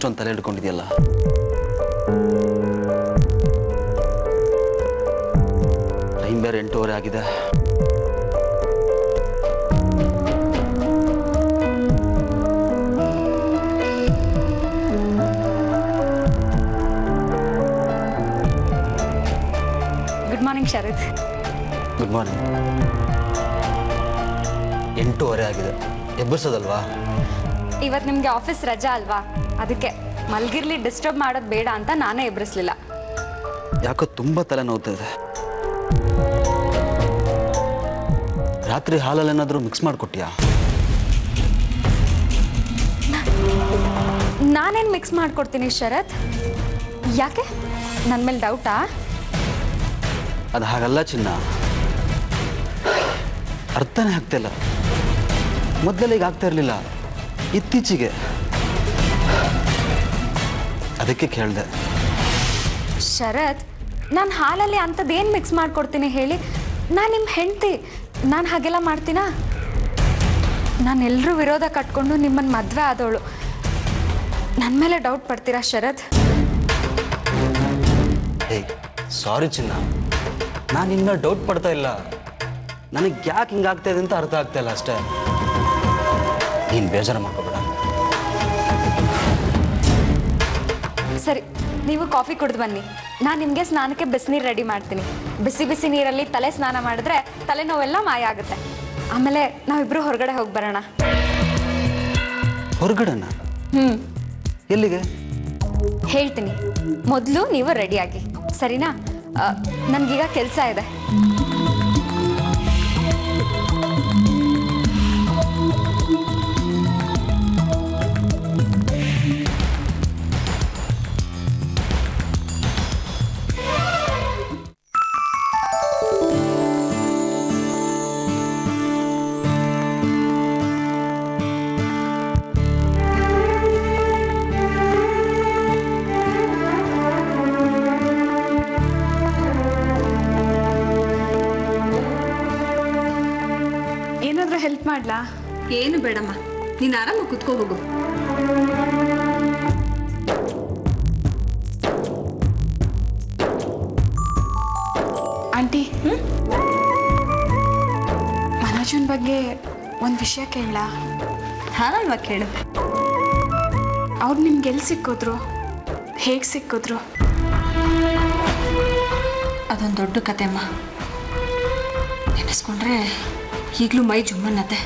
ಇಷ್ಟೊಂದು ತಲೆ ಹಿಡ್ಕೊಂಡಿದೆಯಲ್ಲ. ಟೈಮ್ ಬೇರೆ 8:30 ಆಗಿದೆ. Good morning Sharath. Good morning. 8:30 ಆಗಿದೆ, ಎಬ್ಬರಿಸೋದಲ್ವಾ? ಇವತ್ತು ನಿಮಗೆ ಆಫೀಸ್ ರಜಾ ಅಲ್ವಾ, ಅದಕ್ಕೆ ಮಲ್ಗಿರ್ಲಿ ಡಿಸ್ಟರ್ಬ್ ಮಾಡೋದು ಬೇಡ ಅಂತ ನಾನೇ ಎಬ್ಬರಿಸಲಿಲ್ಲ. ಯಾಕೋ ತುಂಬ ತಲೆ ನೋವ್ತಿದೆ. ರಾತ್ರಿ ಹಾಲಲ್ಲಿ ಏನಾದರೂ ಮಿಕ್ಸ್ ಮಾಡಿಕೊಟ್ಟಿಯಾ? ನಾನೇನು ಮಿಕ್ಸ್ ಮಾಡಿಕೊಡ್ತೀನಿ ಶರತ್? ಯಾಕೆ, ನನ್ನ ಮೇಲೆ ಡೌಟಾ? ಅದು ಹಾಗಲ್ಲ ಚಿನ್ನ, ಅರ್ಥನೇ ಆಗ್ತಿಲ್ಲ. ಮೊದಲೆಲ್ಲ ಈಗ ಆಗ್ತಾ ಇರಲಿಲ್ಲ, ಇತ್ತೀಚೆಗೆ. ಅದಕ್ಕೆ ಕೇಳಿದೆ. ಶರತ್, ನಾನು ಹಾಲಲ್ಲಿ ಅಂಥದ್ದೇನು ಮಿಕ್ಸ್ ಮಾಡಿಕೊಡ್ತೀನಿ ಹೇಳಿ? ನಾನು ನಿಮ್ಮ ಹೆಂಡತಿ, ನಾನು ಹಾಗೆಲ್ಲ ಮಾಡ್ತೀನಾ? ನಾನು ಎಲ್ಲರೂ ವಿರೋಧ ಕಟ್ಕೊಂಡು ನಿಮ್ಮನ್ನು ಮದುವೆ ಆದವಳು. ನನ್ನ ಮೇಲೆ ಡೌಟ್ ಪಡ್ತೀರಾ ಶರತ್? ಏಯ್ ಸಾರಿ ಚಿನ್ನ, ನಾನು ನಿನ್ನ ಡೌಟ್ ಪಡ್ತಾ ಇಲ್ಲ. ನನಗೆ ಯಾಕೆ ಹಿಂಗಾಗ್ತಾ ಇದೆ ಅಂತ ಅರ್ಥ ಆಗ್ತಾ ಇಲ್ಲ ಅಷ್ಟೇ. ನೀನು ಬೇಜಾರು ಮಾಡ್ಕೋಬೇಡ. ಸರಿ, ನೀವು ಕಾಫಿ ಕುಡಿದು ಬನ್ನಿ. ನಾನು ನಿಮಗೆ ಸ್ನಾನಕ್ಕೆ ಬಿಸಿನೀರು ರೆಡಿ ಮಾಡ್ತೀನಿ. ಬಿಸಿ ಬಿಸಿ ನೀರಲ್ಲಿ ತಲೆ ಸ್ನಾನ ಮಾಡಿದ್ರೆ ತಲೆನೋವೆಲ್ಲ ಮಾಯ ಆಗುತ್ತೆ. ಆಮೇಲೆ ನಾವಿಬ್ಬರು ಹೊರಗಡೆ ಹೋಗಿ ಬರೋಣ. ಹೊರಗಡೆನಾ? ಎಲ್ಲಿಗೆ? ಹೇಳ್ತೀನಿ, ಮೊದಲು ನೀವು ರೆಡಿಯಾಗಿ, ಸರಿನಾ? ನನಗೀಗ ಕೆಲಸ ಇದೆ. ಹೆಲ್ಪ್ ಮಾಡ್ಲಾ? ಏನು ಬೇಡಮ್ಮ, ನೀನು ಆರಾಮಾಗಿ ಕುತ್ಕೋ ಹೋಗು. ಆಂಟಿ, ಮನೋಜನ್ ಬಗ್ಗೆ ಒಂದು ವಿಷಯ ಕೇಳಲಾ? ಹಾನಲ್ವಾ, ಕೇಳು. ಅವ್ರು ನಿಮ್ಗೆ ಎಲ್ಲಿ ಸಿಕ್ಕಿದ್ರು, ಹೇಗೆ ಸಿಕ್ಕಿದ್ರು? ಅದೊಂದು ದೊಡ್ಡ ಕತೆ ಅಮ್ಮ. ನೆನೆಸ್ಕೊಂಡ್ರೆ ಈಗಲೂ ಮೈ ಜುಮ್ಮನ್ನತ್ತೆ.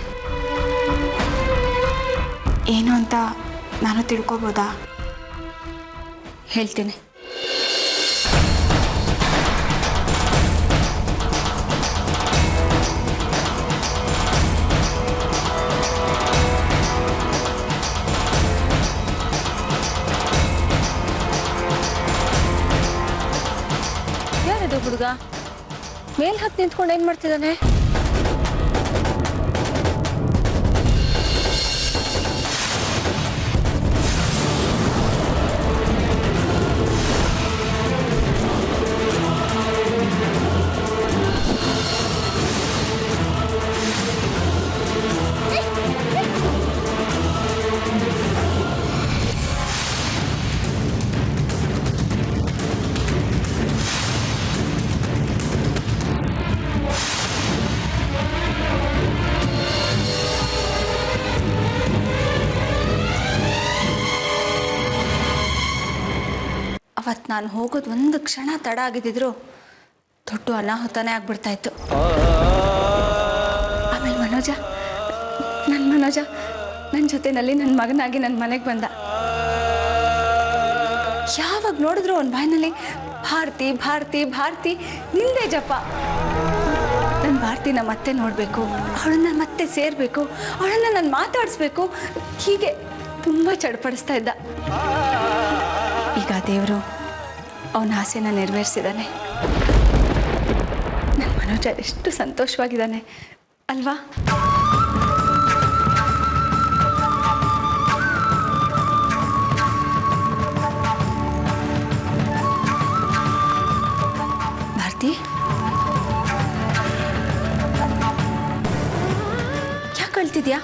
ಏನು ಅಂತ ನಾನು ತಿಳ್ಕೊಬೋದಾ? ಹೇಳ್ತೀನಿ. ಯಾರಿದು ಹುಡುಗ? ಮೇಲ್ ಹತ್ತಿ ನಿಂತ್ಕೊಂಡು ಏನು ಮಾಡ್ತಿದ್ದಾನೆ? ಅವತ್ತು ನಾನು ಹೋಗೋದು ಒಂದು ಕ್ಷಣ ತಡ ಆಗಿದ್ದಿದ್ರು ದೊಡ್ಡ ಅನಾಹುತನೇ ಆಗ್ಬಿಡ್ತಾ ಇತ್ತು. ಆಮೇಲೆ ಮನೋಜ ನನ್ನ ಜೊತೆನಲ್ಲಿ ನನ್ನ ಮಗನಾಗಿ ನನ್ನ ಮನೆಗೆ ಬಂದ. ಯಾವಾಗ ನೋಡಿದ್ರು ಅವನ ಬಾಯಿನಲ್ಲಿ ಭಾರತಿ ಭಾರತಿ ಭಾರತಿ ನಿಂದೆ ಜಪ. ನನ್ನ ಭಾರತಿನ ಮತ್ತೆ ನೋಡಬೇಕು, ಅವಳನ್ನ ಮತ್ತೆ ಸೇರಬೇಕು, ಅವಳನ್ನ ನಾನು ಮಾತಾಡಿಸ್ಬೇಕು, ಹೀಗೆ ತುಂಬ ಚಡ್ಪಡಿಸ್ತಾ ಇದ್ದ. ಈಗ ದೇವರು ಅವನ ಆಸೆನ ನೆರವೇರಿಸಿದ್ದಾನೆ. ನನ್ನ ಮನೋಜ ಎಷ್ಟು ಸಂತೋಷವಾಗಿದ್ದಾನೆ ಅಲ್ವಾ? ಭಾರತಿ, ಯಾಕೆ ಅಳ್ತಿದ್ಯಾ?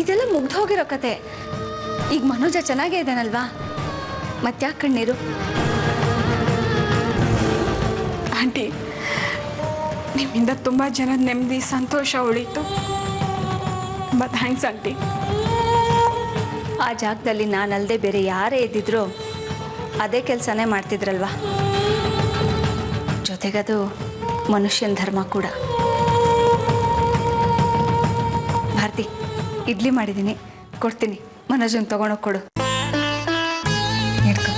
ಇದೆಲ್ಲ ಮುಗ್ದು ಹೋಗಿರೋ ಕತೆ. ಈಗ ಮನೋಜ ಚೆನ್ನಾಗೇ ಇದ್ದಾನಲ್ವಾ, ಮತ್ತ್ಯಾಕೆ ಕಣ್ಣೀರು? ಆಂಟಿ, ನಿಮ್ಮಿಂದ ತುಂಬ ಜನ ನೆಮ್ಮದಿ ಸಂತೋಷ ಉಳೀತು. ತುಂಬ ಥ್ಯಾಂಕ್ಸ್ ಆಂಟಿ. ಆ ಜಾಗದಲ್ಲಿ ನಾನಲ್ಲದೆ ಬೇರೆ ಯಾರೇ ಇದ್ದಿದ್ರು ಅದೇ ಕೆಲಸನೇ ಮಾಡ್ತಿದ್ರಲ್ವಾ. ಜೊತೆಗದು ಮನುಷ್ಯನ ಧರ್ಮ ಕೂಡ. ಭಾರತಿ, ಇಡ್ಲಿ ಮಾಡಿದ್ದೀನಿ, ಕೊಡ್ತೀನಿ. ಮನೋಜನ್ ತಗೊಂಡೋಗಿ ಕೊಡು. ಹಿಡ್ಕೊ.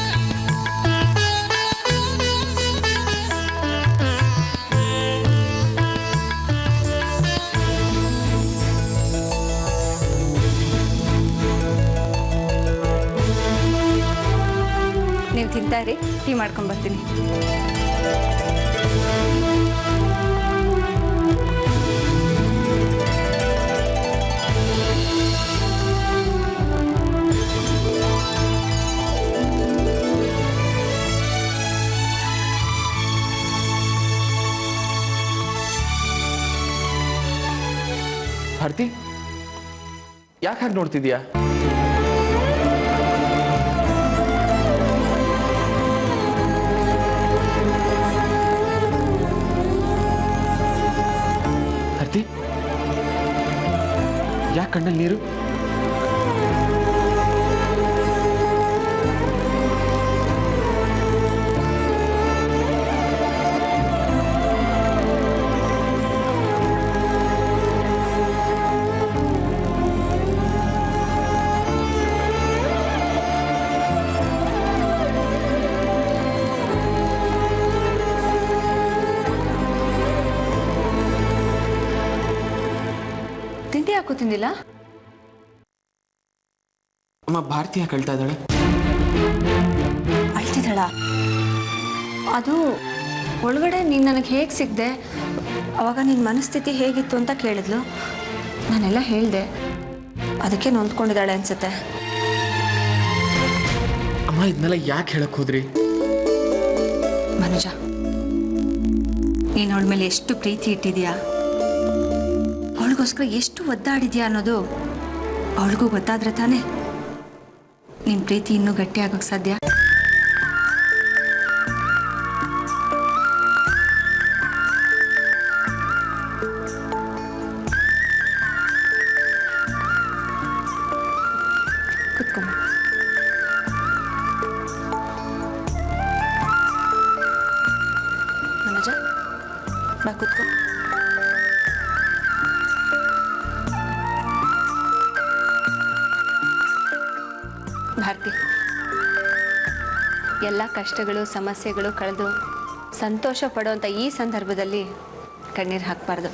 ನೀವು ತಿಂತಾರಿ, ಟೀ ಮಾಡ್ಕೊಂಡು ಬರ್ತೀನಿ. ಭಾರತಿ, ಯಾಕೆ ಹಾಗೆ ನೋಡ್ತಿದ್ಯಾ? ಭಾರತಿ, ಯಾಕೆ ಕಣ್ಣಲ್ಲಿ ನೀರು? ತಿಂಡಿ ಯಾಕೋ ತಿಂದಿಲ್ಲ? ಅಮ್ಮ, ಭಾರತಿ ಯಾಕೆ ಅಳ್ತಾ ಇದ್ದಾಳೆ? ಅಳ್ತಿದ್ದಾಳ? ಅದು ಒಳಗಡೆ ನೀನು ನನಗೆ ಹೇಗೆ ಸಿಗ್ದೆ, ಅವಾಗ ನಿನ್ನ ಮನಸ್ಥಿತಿ ಹೇಗಿತ್ತು ಅಂತ ಕೇಳಿದ್ಲು. ನಾನೆಲ್ಲ ಹೇಳಿದೆ, ಅದಕ್ಕೆ ನೊಂದ್ಕೊಂಡಿದ್ದಾಳೆ ಅನ್ಸುತ್ತೆ. ಅಮ್ಮ, ಇದನ್ನೆಲ್ಲ ಯಾಕೆ ಹೇಳಕ್ ಹೋದ್ರಿ? ಮನುಜ, ನೀನು ಅವಳ ಮೇಲೆ ಎಷ್ಟು ಪ್ರೀತಿ ಇಟ್ಟಿದ್ಯಾ, ಅವಳಿಗೋಸ್ಕರ ಎಷ್ಟು ಒದ್ದಾಡಿದ್ಯಾ ಅನ್ನೋದು ಅವಳಿಗೂ ಗೊತ್ತಾದ್ರೆ ತಾನೇ ನಿನ್ನ ಪ್ರೀತಿ ಇನ್ನೂ ಗಟ್ಟಿ ಆಗೋಕ್ಕೆ ಸಾಧ್ಯ. ಕುತ್ಕೊಂಬ. ಮನೋಜ, ಬಾ ಕುತ್ಕೋ. ಭಾರತಿ, ಎಲ್ಲ ಕಷ್ಟಗಳು ಸಮಸ್ಯೆಗಳು ಕಳೆದು ಸಂತೋಷ ಪಡುವಂಥ ಈ ಸಂದರ್ಭದಲ್ಲಿ ಕಣ್ಣೀರು ಹಾಕಬಾರ್ದು.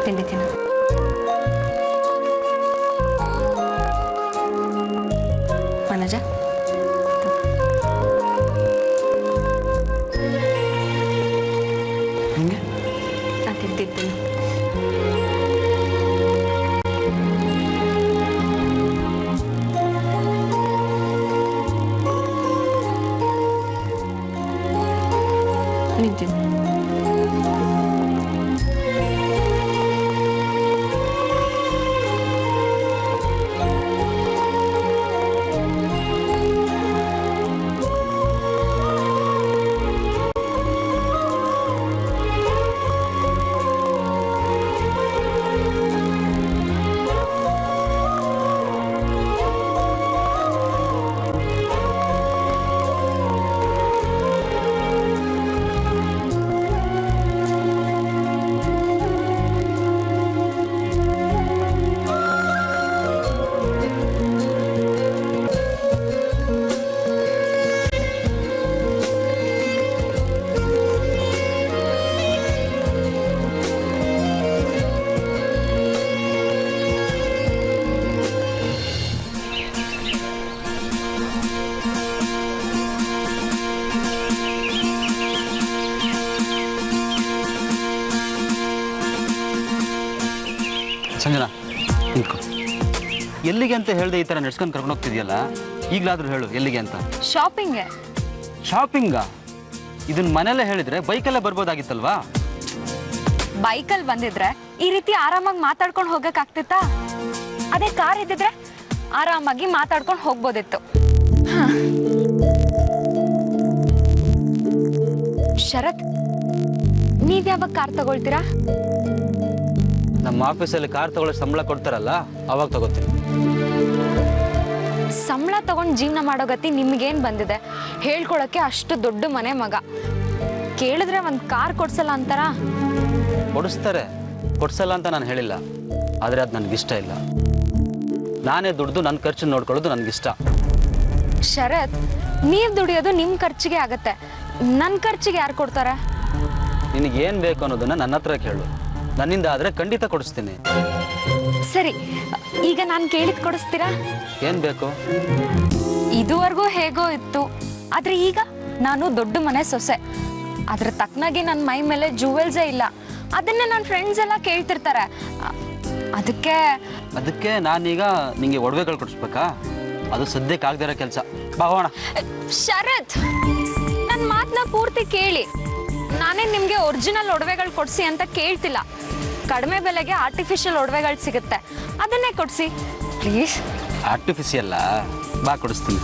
ತಿಂಡಿ ತಿನ್ನು. ಮನೋಜ, ಹಿಂಗೆ ನಾನು ತಿಂತಿದ್ದೀನಿ. ನಿಂತಿದ್ದೀನಿ. ಸಂಜನಾ, ನಿಂತ್ಕೊ. ಎಲ್ಲಿಗೆ ಅಂತ ಹೇಳ್ದೆ ಈ ಥರ ನಡ್ಸ್ಕೊಂಡು ಕರ್ಕೊಂಡು ಹೋಗ್ತಿದ್ಯಲ್ಲ, ಈಗಲಾದರೂ ಹೇಳು ಎಲ್ಲಿಗೆ ಅಂತ. ಶಾಪಿಂಗ್ಗೆ. ಶಾಪಿಂಗಾ? ಇದನ್ನ ಮನೆಯಲ್ಲೇ ಹೇಳಿದ್ರೆ ಬೈಕಲ್ಲೇ ಬರ್ಬೋದಾಗಿತ್ತಲ್ವಾ? ಬೈಕಲ್ಲಿ ಬಂದಿದ್ರೆ ಈ ರೀತಿ ಆರಾಮಾಗಿ ಮಾತಾಡ್ಕೊಂಡು ಹೋಗಕ್ಕಾಗ್ತಿತ್ತಾ? ಅದೇ ಕಾರ್ ಇದ್ದಿದ್ರೆ ಆರಾಮಾಗಿ ಮಾತಾಡ್ಕೊಂಡು ಹೋಗ್ಬೋದಿತ್ತು. ಶರತ್, ನೀವ್ ಯಾವಾಗ ಕಾರ್ ತಗೊಳ್ತೀರಾ? ನಮ್ಮ ಆಫೀಸಲ್ಲಿ ಕಾರ್ ತಗೊಳ್ಳೋ ಸಂಬಳ ಕೊಡ್ತಾರಲ್ಲ, ಅವಾಗ ತಗೋತೀನಿ. ಸಂಬಳ ತಗೊಂಡು ಜೀವನ ಮಾಡೋ ಗತಿ ನಿಮ್ಗೇನ್ ಬಂದಿದೆ? ಹೇಳ್ಕೊಳಕ್ಕೆ ಅಷ್ಟು ದೊಡ್ಡ ಮನೆ ಮಗ, ಕೇಳಿದ್ರೆ ಒಂದ್ ಕಾರ್ ಕೊಡ್ಸಲ್ಲ ಅಂತಾರ? ಕೊಡಿಸ್ತಾರೆ, ಕೊಡ್ಸಲ್ಲ ಅಂತ ನಾನು ಹೇಳಿಲ್ಲ. ಆದರೆ ಅದು ನನಗಿಷ್ಟ ಇಲ್ಲ. ನಾನೇ ದುಡ್ದು ನನ್ನ ಖರ್ಚು ನೋಡ್ಕೊಳ್ಳೋದು ನನಗಿಷ್ಟ. ಶರತ್, ನೀವ್ ದುಡಿಯೋದು ನಿಮ್ ಖರ್ಚಿಗೆ ಆಗತ್ತೆ, ನನ್ನ ಖರ್ಚಿಗೆ ಯಾರು ಕೊಡ್ತಾರೆ? ನಿನಗೇನು ಬೇಕು ಅನ್ನೋದನ್ನ ನನ್ನ ಹತ್ರ ಕೇಳು. ನನ್ನಿಂದ ಆದರೆ ಖಂಡಿತ ಕೊಡಿಸ್ತೀನಿ. ಸರಿ, ಈಗ ನಾನು ಕೇಳಿದ್ ಕೊಡಿಸ್ತೀರಾ? ಏನು ಬೇಕು? ಇದುವರೆಗೂ ಹೇಗೋ ಇತ್ತು, ಆದ್ರೆ ಈಗ ನಾನು ದೊಡ್ಡ ಮನೆ ಸೊಸೆ. ಅದ್ರ ತಕ್ಕನಾಗಿ ನನ್ನ ಮೈ ಮೇಲೆ ಜುವೆಲ್ಸೇ ಇಲ್ಲ. ಅದನ್ನೇ ನನ್ನ ಫ್ರೆಂಡ್ಸ್ ಎಲ್ಲ ಕೇಳ್ತಿರ್ತಾರೆ. ಅದಕ್ಕೆ ನಾನೀಗ ನಿಂಗೆ ಒಡವೆಗಳು ಕೊಡಿಸ್ಬೇಕಾ? ಅದು ಸದ್ಯಕ್ಕೆ ಆಗದಿರೋ ಕೆಲಸ. ಬಾ ಹೋಗೋಣ. ಶರತ್, ನನ್ನ ಮಾತನ್ನ ಪೂರ್ತಿ ಕೇಳಿ. ನಾನೇ ನಿಮ್ಗೆ ಒರಿಜಿನಲ್ ಒಡವೆಗಳು ಕೊಡ್ಸಿ ಅಂತ ಕೇಳ್ತಿಲ್ಲ. ಕಡಿಮೆ ಬೆಲೆಗೆ ಆರ್ಟಿಫಿಷಿಯಲ್ ಒಡವೆಗಳು ಸಿಗುತ್ತೆ, ಅದನ್ನೇ ಕೊಡ್ಸಿ ಪ್ಲೀಸ್. ಆರ್ಟಿಫಿಷಿಯಲ್ಲ, ಬಾ ಕೊಡಿಸ್ತೀನಿ.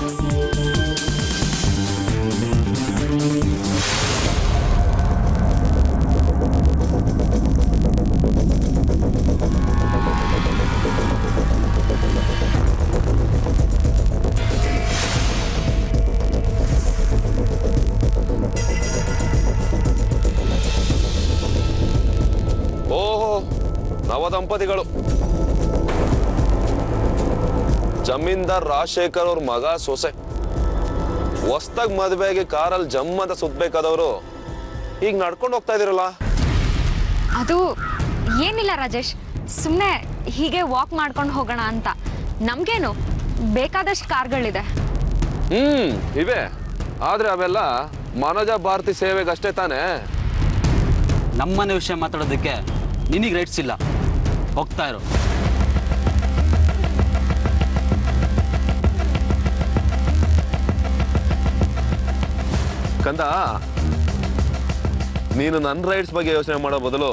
ಓಹೋ, ನವದಂಪತಿಗಳು. ಜಮೀನ್ದಾರ್ ರಾಜಶೇಖರ್ ಅವ್ರ ಮಗ ಸೊಸೆ ಹೊಸ್ದಾಗ್ ಮದುವೆಗೆ ಕಾರಲ್ಲಿ ಜಮ್ ಅಂತ ಸುತ್ತಬೇಕಾದವರು ಈಗ ನಡ್ಕೊಂಡು ಹೋಗ್ತಾ ಇದೀರಲ್ಲ? ಅದು ಏನಿಲ್ಲ ರಾಜೇಶ್, ಸುಮ್ಮನೆ ಹೀಗೆ ವಾಕ್ ಮಾಡ್ಕೊಂಡು ಹೋಗೋಣ ಅಂತ. ನಮ್ಗೇನು ಬೇಕಾದಷ್ಟು ಕಾರ್ಗಳಿದೆ. ಇವೆ, ಆದ್ರೆ ಅವೆಲ್ಲ ಮನೋಜ ಭಾರತಿ ಸೇವೆಗಷ್ಟೇ ತಾನೇ. ನಮ್ಮನೆ ವಿಷಯ ಮಾತಾಡೋದಕ್ಕೆ ನಿನಗೆ ರೈಟ್ಸ್ ಇಲ್ಲ. ಹೋಗ್ತಾ ಇರು. ಕಂದ, ನೀನು ನನ್ನ ರೈಟ್ಸ್ ಬಗ್ಗೆ ಯೋಚನೆ ಮಾಡೋ ಬದಲು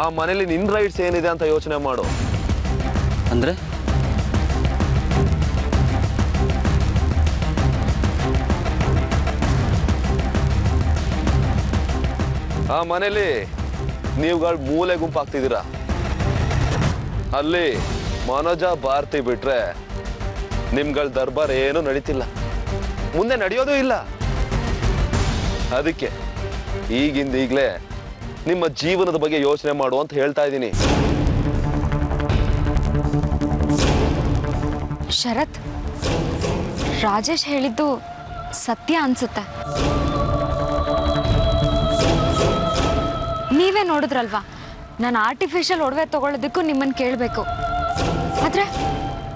ಆ ಮನೇಲಿ ನಿನ್ನ ರೈಟ್ಸ್ ಏನಿದೆ ಅಂತ ಯೋಚನೆ ಮಾಡು. ಅಂದರೆ ಆ ಮನೇಲಿ ನೀವುಗಳು ಮೂಲೆ ಗುಂಪಾಗ್ತಿದ್ದೀರಾ. ಅಲ್ಲಿ ಮನೋಜ ಭಾರತಿ ಬಿಟ್ರೆ ನಿಮ್ಗಳ ದರ್ಬಾರ್ ಏನೂ ನಡೀತಿಲ್ಲ, ಮುಂದೆ ನಡೆಯೋದು ಇಲ್ಲ. ಅದಕ್ಕೆ ಈಗಿಂದೀಗಲೇ ನಿಮ್ಮ ಜೀವನದ ಬಗ್ಗೆ ಯೋಚನೆ ಮಾಡು ಅಂತ ಹೇಳ್ತಾ ಇದ್ದೀನಿ. ಶರತ್, ರಾಜೇಶ್ ಹೇಳಿದ್ದು ಸತ್ಯ ಅನ್ಸುತ್ತೆ. ನೀವೇ ನೋಡಿದ್ರಲ್ವಾ, ನಾನು ಆರ್ಟಿಫಿಷಿಯಲ್ ಒಡವೆ ತಗೊಳ್ಳೋದಕ್ಕೂ ನಿಮ್ಮನ್ನು ಕೇಳಬೇಕು. ಆದರೆ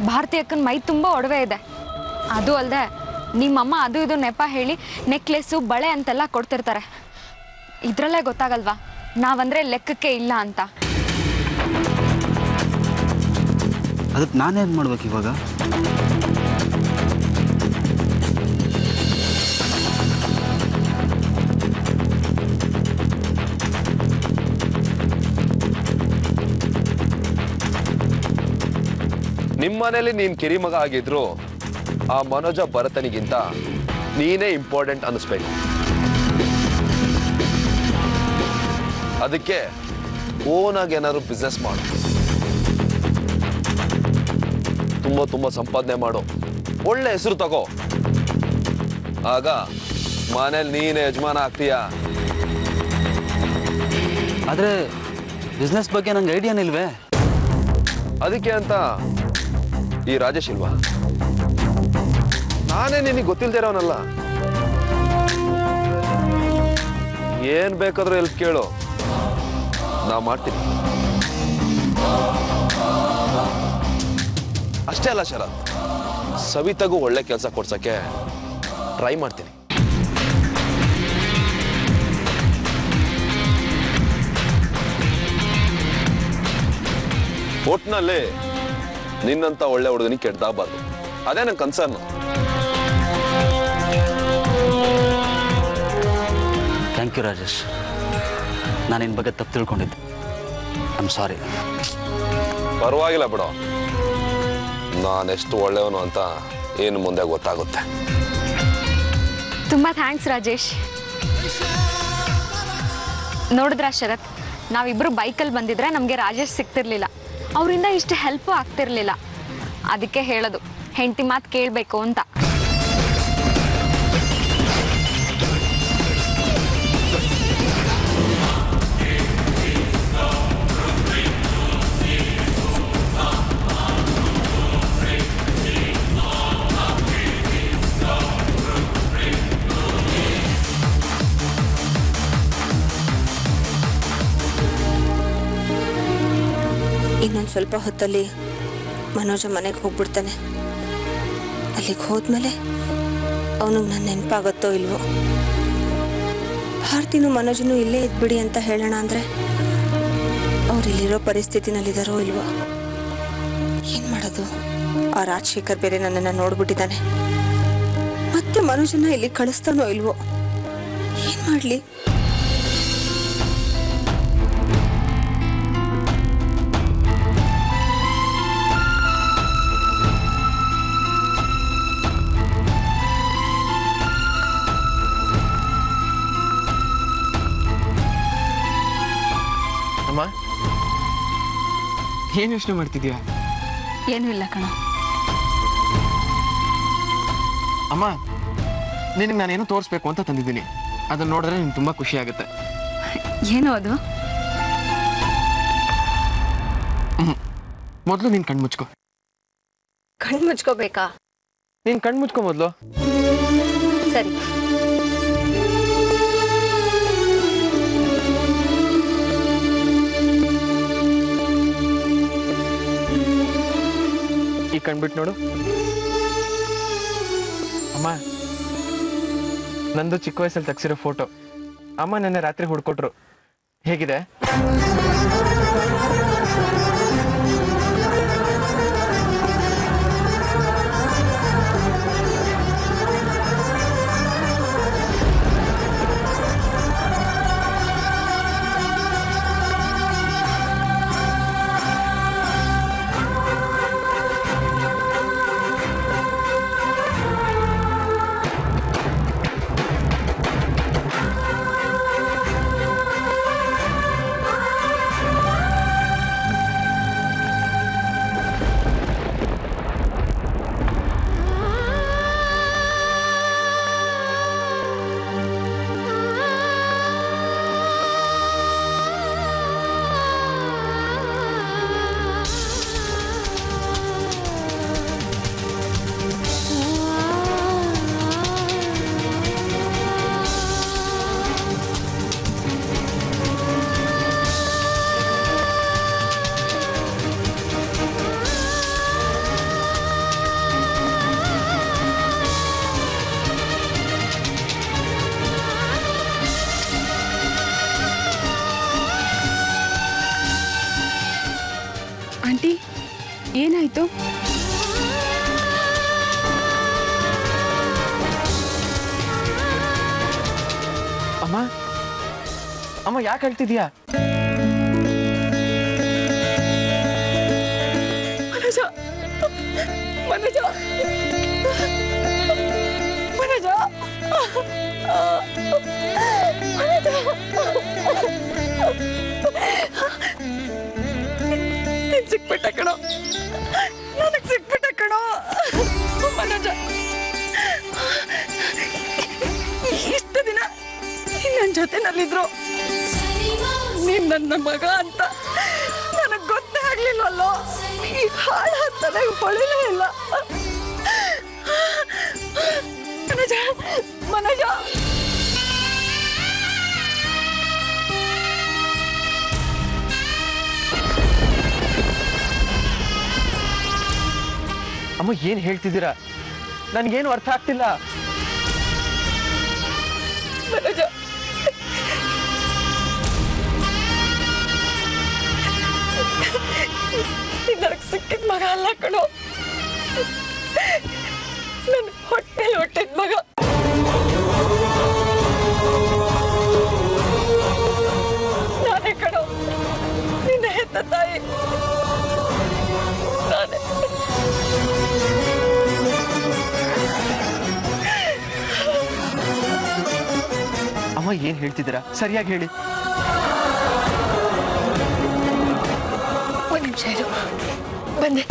ಭಾರತಿ ಅಕ್ಕನ ಮೈ ತುಂಬ ಒಡವೆ ಇದೆ. ಅದು ಅಲ್ಲದೆ ನಿಮ್ಮಮ್ಮ ಅದು ಇದು ನೆಪ ಹೇಳಿ ನೆಕ್ಲೆಸ್ಸು ಬಳೆ ಅಂತೆಲ್ಲ ಕೊಡ್ತಿರ್ತಾರೆ. ಇದರಲ್ಲೇ ಗೊತ್ತಾಗಲ್ವಾ ನಾವಂದರೆ ಲೆಕ್ಕಕ್ಕೆ ಇಲ್ಲ ಅಂತ. ಅದಕ್ಕೆ ನಾನೇನು ಮಾಡ್ಬೇಕು ಇವಾಗ? ನಿಮ್ಮನೇಲಿ ನೀನ್ ಕಿರಿಮಗ ಆಗಿದ್ರು ಆ ಮನೋಜ ಭರತನಿಗಿಂತ ನೀನೇ ಇಂಪಾರ್ಟೆಂಟ್ ಅನ್ನಿಸ್ಬೇಕು. ಅದಕ್ಕೆ ಓನಾಗಿ ಏನಾದ್ರು ಬಿಸ್ನೆಸ್ ಮಾಡು, ತುಂಬಾ ಸಂಪಾದನೆ ಮಾಡು, ಒಳ್ಳೆ ಹೆಸರು ತಗೋ. ಆಗ ಮನೇಲಿ ನೀನೇ ಯಜಮಾನ ಆಗ್ತೀಯ. ಆದರೆ ಬಿಸ್ನೆಸ್ ಬಗ್ಗೆ ನಂಗೆ ಐಡಿಯಾನಿಲ್ವೇ? ಅದಕ್ಕೆ ಅಂತ ಈ ರಾಜೇಶ್ ಇಲ್ವಾ? ನಾನೇ ನಿನಗೆ ಗೊತ್ತಿಲ್ದೇ ಇರೋನಲ್ಲ. ಏನ್ ಬೇಕಾದ್ರೂ ಎಲ್ಪ್ ಕೇಳು, ನಾ ಮಾಡ್ತೀನಿ. ಅಷ್ಟೇ ಅಲ್ಲ ಶರತ್, ಸವಿತಾಗೂ ಒಳ್ಳೆ ಕೆಲಸ ಕೊಡ್ಸಕ್ಕೆ ಟ್ರೈ ಮಾಡ್ತೀನಿ. ಒಟ್ನಲ್ಲಿ ನಿನ್ನಂತ ಒಳ್ಳೆ ಹುಡುಗನಿಗೆ ಕೆಡ್ದಾಗಬಾರ್ದು, ಅದೇ ನನ್ನ ಕನ್ಸರ್ನ್. Thank you Rajesh. ನಾನು ನಿನ್ನ ಬಗ್ಗೆ ತಪ್ಪು ತಿಳ್ಕೊಂಡಿದ್ದೆ. I am sorry. ಪರವಾಗಿಲ್ಲ ಬಿಡು, ನಾನೆಷ್ಟು ಒಳ್ಳೆಯವನು ಅಂತ ಏನು ಮುಂದೆ ಗೊತ್ತಾಗುತ್ತೆ. ತುಂಬ ಥ್ಯಾಂಕ್ಸ್ ರಾಜೇಶ್. ನೋಡಿದ್ರ ಶರತ್, ನಾವಿಬ್ಬರು ಬೈಕಲ್ಲಿ ಬಂದಿದ್ರೆ ನಮಗೆ ರಾಜೇಶ್ ಸಿಗ್ತಿರ್ಲಿಲ್ಲ, ಅವರಿಂದ ಇಷ್ಟು ಹೆಲ್ಪು ಆಗ್ತಿರ್ಲಿಲ್ಲ. ಅದಕ್ಕೆ ಹೇಳೋದು, ಹೆಂಡತಿ ಮಾತು ಕೇಳಬೇಕು ಅಂತ. ಇನ್ನೊಂದು ಸ್ವಲ್ಪ ಹೊತ್ತಲ್ಲಿ ಮನೋಜ ಮನೆಗೆ ಹೋಗ್ಬಿಡ್ತಾನೆ. ಅಲ್ಲಿಗೆ ಹೋದ್ಮೇಲೆ ಅವನಿಗೆ ನನ್ನ ನೆನಪಾಗತ್ತೋ ಇಲ್ವೋ. ಭಾರತಿನೂ ಮನೋಜನೂ ಇಲ್ಲೇ ಇದ್ಬಿಡಿ ಅಂತ ಹೇಳೋಣ ಅಂದರೆ ಅವ್ರು ಇಲ್ಲಿರೋ ಪರಿಸ್ಥಿತಿನಲ್ಲಿದ್ದಾರೋ ಇಲ್ವೋ. ಏನು ಮಾಡೋದು? ಆ ರಾಜಶೇಖರ್ ಬೇರೆ ನನ್ನನ್ನು ನೋಡ್ಬಿಟ್ಟಿದ್ದಾನೆ. ಮತ್ತೆ ಮನೋಜನ ಇಲ್ಲಿ ಕಳಿಸ್ತಾನೋ ಇಲ್ವೋ. ಏನು ಮಾಡಲಿ? ಅಮ್ಮ, ಏನು ಯೋಚನೆ ಮಾಡ್ತಿದ್ಯಾ? ಏನೂ ಇಲ್ಲ ಕಣ. ಅಮ್ಮ, ನಿನಗೆ ನಾನೇನೋ ತೋರಿಸ್ಬೇಕು ಅಂತ ತಂದಿದ್ದೀನಿ. ಅದನ್ನ ನೋಡಿದ್ರೆ ನಿನ್ಗೆ ತುಂಬ ಖುಷಿ ಆಗುತ್ತೆ. ಏನೋ ಅದು? ಮೊದಲು ನೀನು ಕಣ್ಣು ಮುಚ್ಕೋ. ಕಣ್ಣು ಮುಚ್ಕೋಬೇಕಾ? ನೀನು ಕಣ್ಣು ಮುಚ್ಕೋ ಮೊದಲು. ಸರಿ. ಈ ಕಣ್ಬಿಟ್ಟು ನೋಡು. ಅಮ್ಮ, ನಂದು ಚಿಕ್ಕ ವಯಸ್ಸಲ್ಲಿ ತೆಗ್ಸಿರೋ ಫೋಟೋ ಅಮ್ಮ ನೆನ್ನೆ ರಾತ್ರಿ ಹುಡ್ಕೊಟ್ರು. ಹೇಗಿದೆ? ಆಂಟಿ, ಏನಾಯ್ತು? ಅಮ್ಮ, ಅಮ್ಮ ಯಾಕೆ ಹೇಳ್ತಿದ್ಯಾ? ಮನೋಜ, ಮನೋಜ, ಮನೋಜ, ಸಿಕ್ಬಿಟ್ಟ ಕಣೋ, ನನಗೆ ಸಿಕ್ಬಿಟ್ಟ ಕಣೋ ಮನೋಜ. ಇಷ್ಟು ದಿನ ನನ್ನ ಜೊತೆನಲ್ಲಿದ್ರು, ನೀನ್ ನನ್ನ ಮಗ ಅಂತ ನನಗೆ ಗೊತ್ತೇ ಆಗ್ಲಿಲ್ವಲ್ಲೋ. ಈ ಹಾಳ ನನಗೆ ಹೊಳಿಲೇ ಇಲ್ಲ. ಮನೋಜ, ಮನೋಜ, ಅಮ್ಮ ಏನು ಹೇಳ್ತಿದ್ದೀರಾ? ನನಗೇನು ಅರ್ಥ ಆಗ್ತಿಲ್ಲ. ಮನೋಜ, ನನಗೆ ಸಿಕ್ಕಿದ ಮಗ ಅಲ್ಲ ಕಣೋ, ನನ್ನ ಹೊಟ್ಟೆಲಿ ಹುಟ್ಟಿದ ಮಗ. ಅಮ್ಮ ಏನ್ ಹೇಳ್ತಿದ್ದೀರಾ ಸರಿಯಾಗಿ ಹೇಳಿ. ಒಂದು ನಿಮಿಷ ಇರು ಬಂದೆ.